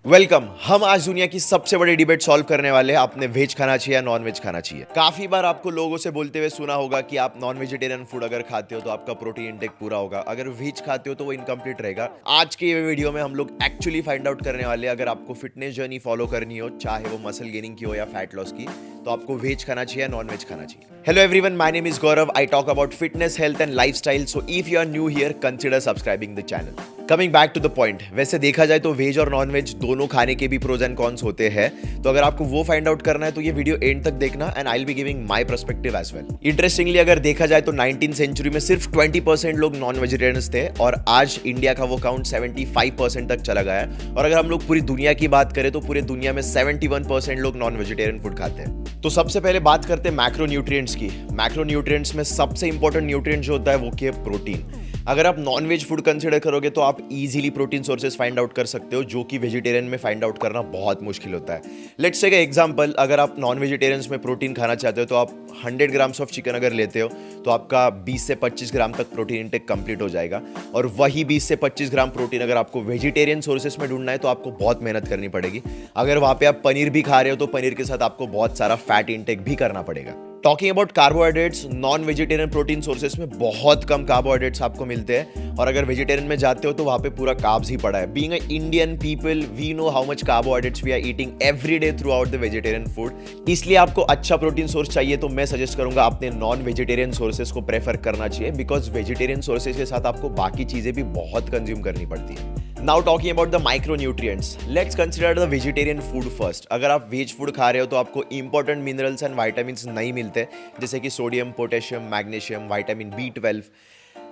Welcome. हम आज दुनिया की सबसे बड़ी डिबेट सॉल्व करने वाले हैं, आपने वेज खाना चाहिए या नॉन वेज खाना चाहिए। काफी बार आपको लोगों से बोलते हुए सुना होगा कि आप नॉन वेजिटेरियन फूड अगर खाते हो तो आपका प्रोटीन इंटेक पूरा होगा, अगर वेज खाते हो तो वो इनकम्प्लीट रहेगा। आज के ये वीडियो में हम लोग एक्चुअली फाइंड आउट करने वाले हैं, अगर आपको फिटनेस जर्नी फॉलो करनी हो, चाहे वो मसल गेनिंग की हो या फैट लॉस की, तो आपको वेज खाना चाहिए या नॉन वेज खाना चाहिए। Hello everyone, my name is Gaurav. I talk about fitness, health and lifestyle, so if you are new here consider subscribing the channel. Coming back to the point, वैसे देखा जाए तो वेज और नॉन वेज दोनों खाने के भी प्रोज एंड कॉन्स होते हैं, तो अगर आपको वो फाइंड आउट करना है तो ये वीडियो एंड तक देखना and I will be giving my perspective as well. Interestingly अगर देखा जाए तो 19th सेंचुरी में सिर्फ 20% लोग नॉन वेजिटेरियंस थे और आज इंडिया का वो काउंट 75% तक चला गया है। और अगर हम लोग पूरी दुनिया की बात करें तो पूरी दुनिया में 71% लोग नॉन वेजिटेरियन फूड खाते हैं। तो सबसे पहले बात करते हैं मैक्रो न्यूट्रिएंट्स की। मैक्रो न्यूट्रिएंट्स में सबसे इंपॉर्टेंट न्यूट्रिएंट जो होता है वो क्या है? प्रोटीन। अगर आप नॉन वेज फूड कंसीडर करोगे तो आप easily protein sources find out कर सकते हो, जो कि वेजिटेरियन में फाइंड आउट करना बहुत मुश्किल होता है। लेट्स टेक एग्जांपल, अगर आप नॉन वेजिटेरियंस में प्रोटीन खाना चाहते हो तो आप 100 ग्राम्स ऑफ चिकन अगर लेते हो तो आपका 20 से 25 ग्राम तक प्रोटीन इंटेक कंप्लीट हो जाएगा। और वही 20 से 25 ग्राम प्रोटीन अगर आपको वेजिटेरियन सोर्सेज में ढूंढना है तो आपको बहुत मेहनत करनी पड़ेगी। अगर वहां पे आप पनीर भी खा रहे हो तो पनीर के साथ आपको बहुत सारा फैट इंटेक भी करना पड़ेगा। Talking about carbohydrates, non vegetarian protein sources में बहुत कम कार्बोहाइड्रेट्स आपको मिलते हैं, और अगर वेजिटेरियन में जाते हो तो वहां पे पूरा कार्ब्स ही पड़ा है। Being a Indian people we know how much carbohydrates we are eating every day throughout the vegetarian food. इसलिए आपको अच्छा प्रोटीन सोर्स चाहिए तो मैं सजेस्ट करूंगा आपने नॉन वेजिटेरियन सोर्सेस को प्रेफर करना चाहिए, बिकॉज वेजिटेरियन सोर्सेस के साथ आपको बाकी चीजें भी बहुत कंज्यूम करनी पड़ती है। Now talking about the micronutrients, let's consider the vegetarian food first. अगर आप वेज फूड खा रहे हो तो आपको इंपॉर्टेंट मिनरल्स एंड वाइटामिन्स नहीं मिलते, जैसे कि sodium, potassium, magnesium, vitamin B12।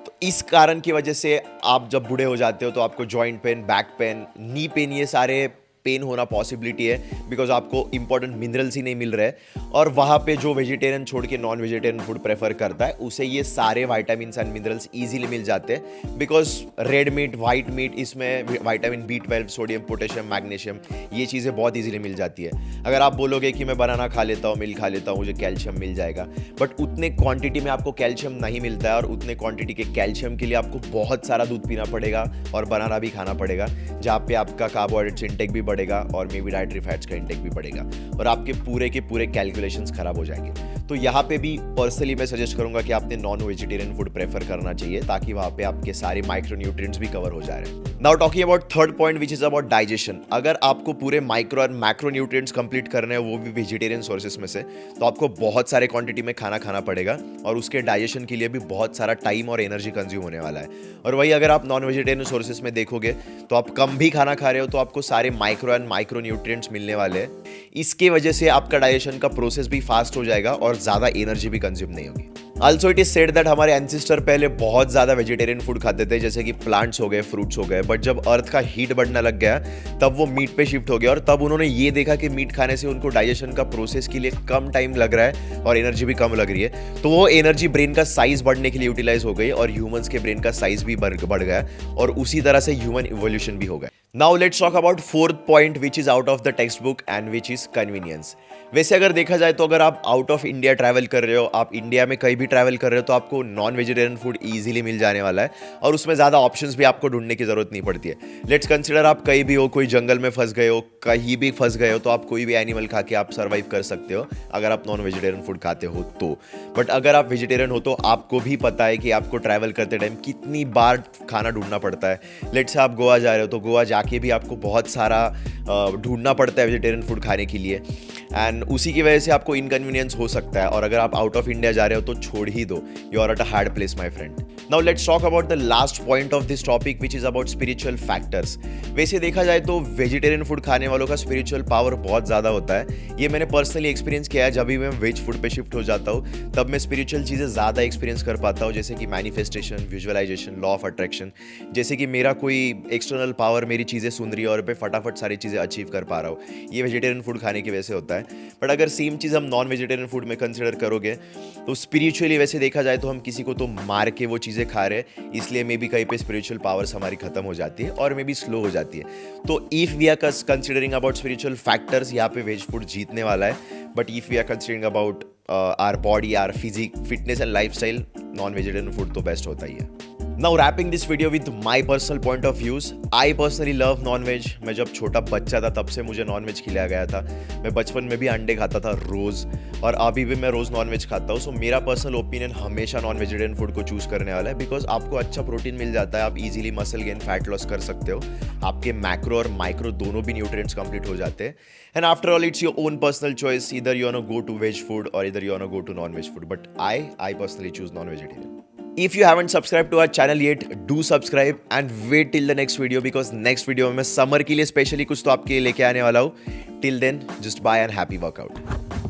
तो इस कारण की वजह से आप जब बूढ़े हो जाते हो तो आपको joint pain, back pain, knee pain, ये सारे पेन होना पॉसिबिलिटी है, बिकॉज आपको इंपॉर्टेंट मिनरल्स ही नहीं मिल रहे। और वहाँ पे जो वेजिटेरियन छोड़ के नॉन वेजिटेरियन फूड प्रेफर करता है उसे ये सारे वाइटामिन एंड मिनरल्स इजीली मिल जाते हैं, because red meat, white meat, इसमें vitamin B12, sodium, potassium, magnesium, ये चीज़ें बहुत ईजिली मिल जाती है। अगर आप बोलोगे कि मैं बनाना खा लेता हूँ, मिल्क खा लेता हूँ, मुझे कैल्शियम मिल जाएगा, बट उतने क्वांटिटी में आपको कैल्शियम नहीं मिलता है, और उतने क्वांटिटी के कैल्शियम के लिए आपको बहुत सारा दूध पीना पड़ेगा और बनाना भी खाना पड़ेगा, जहाँ पे आपका कार्बोहाइड्रेट्स इंटेक भी बढ़ेगा और मे बी डाइटरी फैट्स का इंटेक भी बढ़ेगा, और आपके पूरे के पूरे कैलकुलेशंस खराब हो जाएंगे। तो यहाँ पे भी पर्सनली मैं सजेस्ट करूंगा कि आपने नॉन वेजिटेरियन फूड प्रेफर करना चाहिए, ताकि वहाँ पे आपके सारे माइक्रो न्यूट्रिएंट्स भी कवर हो जा रहे हैं। Now talking about third point which is about digestion. अगर आपको पूरे माइक्रो और मैक्रो न्यूट्रिएंट्स कंप्लीट करने हैं, वो भी वेजिटेरियन सोर्सेस में से, तो आपको बहुत सारे क्वांटिटी में खाना खाना पड़ेगा, और उसके डाइजेशन के लिए भी बहुत सारा टाइम और एनर्जी कंज्यूम होने वाला है। और वही अगर आप नॉन वेजिटेरियन सोर्सेस में देखोगे तो आप कम भी खाना खा रहे हो तो आपको सारे माइक्रो एंड माइक्रो न्यूट्रिएंट्स मिलने वाले हैं। इसके वजह से आपका डाइजेशन का प्रोसेस भी फास्ट हो जाएगा और ज्यादा एनर्जी भी कंज्यूम नहीं होगी। Also it is said that हमारे एंसेस्टर पहले बहुत ज्यादा वेजिटेरियन फूड खाते थे, जैसे कि प्लांट्स हो गए, फ्रूट्स हो गए, बट जब अर्थ का हीट बढ़ने लग गया तब वो मीट पे शिफ्ट हो गया, और तब उन्होंने ये देखा कि मीट खाने से उनको डाइजेशन का प्रोसेस के लिए कम टाइम लग रहा है और एनर्जी भी कम लग रही है, तो वो एनर्जी ब्रेन का साइज बढ़ने के लिए यूटिलाइज हो गई और ह्यूमंस के ब्रेन का साइज भी बढ़ गया, और उसी तरह से ह्यूमन इवोल्यूशन भी हो गया। Now let's talk about fourth point which is out of the text book and which is convenience. वैसे अगर देखा जाए तो अगर आप आउट ऑफ इंडिया ट्रैवल कर रहे हो, आप इंडिया में कहीं भी ट्रैवल कर रहे हो, तो आपको नॉन वेजिटेरियन फूड इजीली मिल जाने वाला है, और उसमें ज़्यादा ऑप्शंस भी आपको ढूंढने की जरूरत नहीं पड़ती है। लेट्स कंसिडर आप कहीं भी हो, कोई जंगल में फंस गए हो, कहीं भी फंस गए हो, तो आप कोई भी एनिमल खा के आप सर्वाइव कर सकते हो अगर आप नॉन वेजिटेरियन फूड खाते हो तो। बट अगर आप वेजिटेरियन हो तो आपको भी पता है कि आपको ट्रैवल करते टाइम कितनी बार खाना ढूंढना पड़ता है। लेट्स से आप गोवा जा रहे हो तो गोवा जाके भी आपको बहुत सारा ढूंढना पड़ता है वेजिटेरियन फूड खाने के लिए, एंड उसी की वजह से आपको इनकन्वीनियंस हो सकता है। और अगर आप आउट ऑफ इंडिया जा रहे हो तो छोड़ ही दो, you are at a hard place my friend. Now let's talk about the last point of this topic which is about spiritual factors. वैसे देखा जाए तो वेजिटेरियन फूड खाने वालों का स्पिरिचुअल पावर बहुत ज़्यादा होता है। ये मैंने पर्सनली एक्सपीरियंस किया है, जब भी मैं वेज फूड पे शिफ्ट हो जाता हूँ तब मैं स्पिरिचुअल चीज़ें ज़्यादा एक्सपीरियंस कर पाता हूँ, जैसे कि manifestation, visualization, law of attraction, जैसे कि मेरा कोई एक्सटर्नल पावर मेरी चीज़ें सुन रही है और मैं फटाफट सारी चीज़ें अचीव कर पा रहा हूँ। ये वेजिटेरियन फूड खाने की वजह से होता है। बट अगर सेम चीज़ हम नॉन वेजिटेरियन फूड में कंसिडर करोगे तो स्पिरिचुअली वैसे देखा जाए तो हम किसी को तो मार के वो चीज़ें खा रहे हैं, इसलिए मे बी कहीं पे स्पिरिचुअल पावर्स हमारी खत्म हो जाती है और मे बी स्लो हो जाती है। तो if we are considering about spiritual factors, यहाँ पे वेज फूड जीतने वाला है। But if we are considering about our body, our physique, fitness and life style, non vegetarian food तो बेस्ट होता ही है। Now wrapping this video with my personal point of views. I personally love non-veg. मैं जब छोटा बच्चा था तब से मुझे नॉन-वेज खिलाया गया था. मैं बचपन में भी अंडे खाता था रोज़ और अभी भी मैं रोज़ नॉन-वेज खाता हूँ. सो मेरा पर्सनल ओपिनियन हमेशा नॉन-वेजिटेरियन फूड को चूज़ करने वाला है बिकॉज आपको अच्छा प्रोटीन मिल जाता है. आप easily muscle gain, fat loss कर सकते हो. आपके मैक्रो और माइक्रो दोनों भी न्यूट्रिएंट्स कंप्लीट हो जाते हैं. And after all it's your own personal choice. Either you want to go to veg food और either you want to go to non veg food. But I personally choose non-vegetarian. If you haven't subscribed to our channel yet, do subscribe and wait till the next video because next video में मैं summer के लिए specially कुछ तो आपके लिए लेके आने वाला हूँ. Till then, just bye and happy workout.